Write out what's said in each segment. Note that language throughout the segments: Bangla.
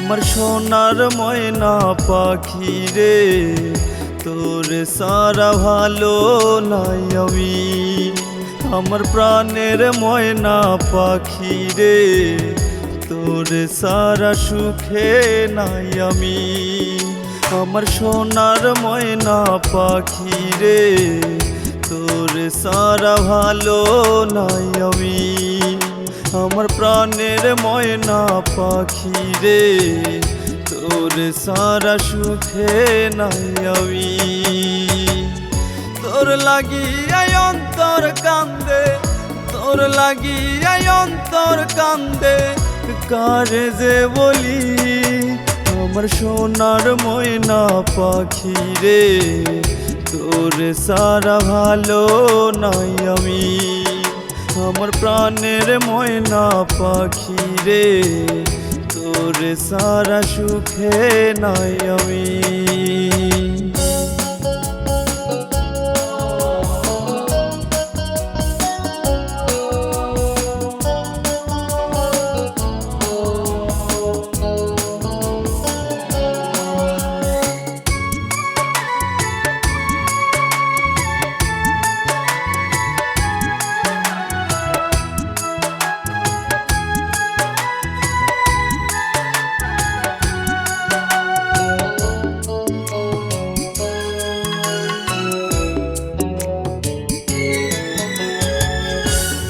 আমার সোনার ময়না পাখি রে, তোর সারা ভালো নাই আমি। আমার প্রাণের ময়না পাখি রে, তোর সারা সুখে নাই আমি। আমার সোনার ময়না পাখি রে, তোর সারা ভালো নাই আমি। আমার প্রাণের ময়না পাখি রে, তোর সারা সুখে নাই আমি। তোর লাগিয়াই অন্তর কান্দে, তোর লাগিয়াই অন্তর কান্দে, কারে যে বলি। আমার সোনার ময়না পাখি রে, তোর সারা ভালো নাই আমি। আমার প্রাণের ময়না পাখি রে, তোর সারা সুখে নাই আমি।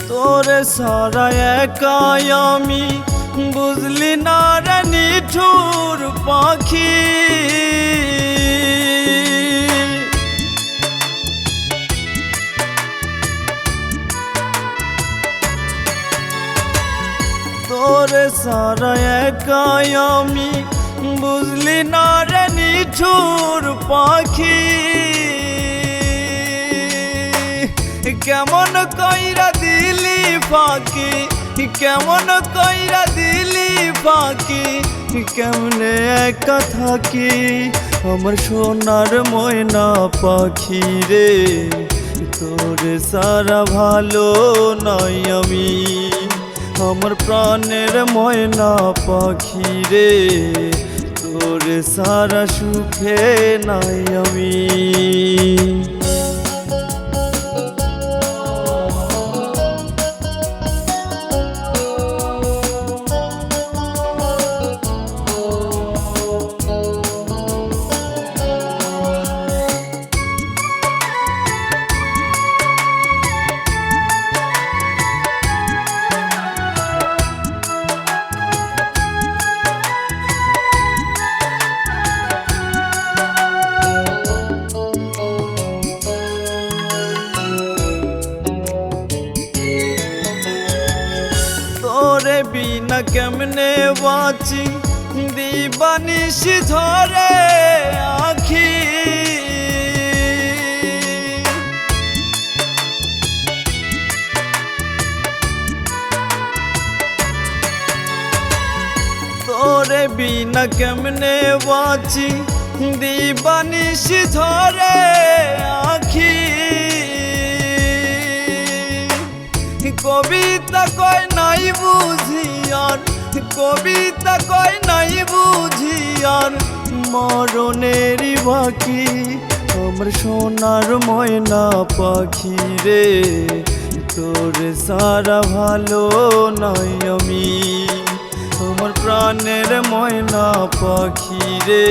তোরে সারা একাই আমি, বুঝলি না রে নিঠুর পাখি। তোরে সারা একাই আমি, বুঝলি না রে নিঠুর পাখি। কেমন কইরা দিলি ফাঁকি, কেমন কইরা দিলি ফাঁকি, কেমনে একা থাকি। আমার সোনার ময়না পাখি রে, তোর সারা ভালো নাই আমি। আমার প্রাণের ময়না পাখি রে, তোর সারা সুখে নাই আমি। তোরে বিনা কেমনে বাঁচি, দিবানিশি ধরে আখি। তোরে বিনা কেমনে বাঁচি, দিবানিশি ধরে আখি। কবিতা কয় নাই বুঝিয়ার, কবিতা কয় নাই বুঝিয়ার, মরণেরই বাকি। আমার সোনার ময়না পাখি রে, তোর সারা ভালো নাই আমি। আমার প্রাণের ময়না পাখি রে,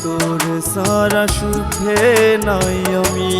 তোর সারা সুখে নাই আমি।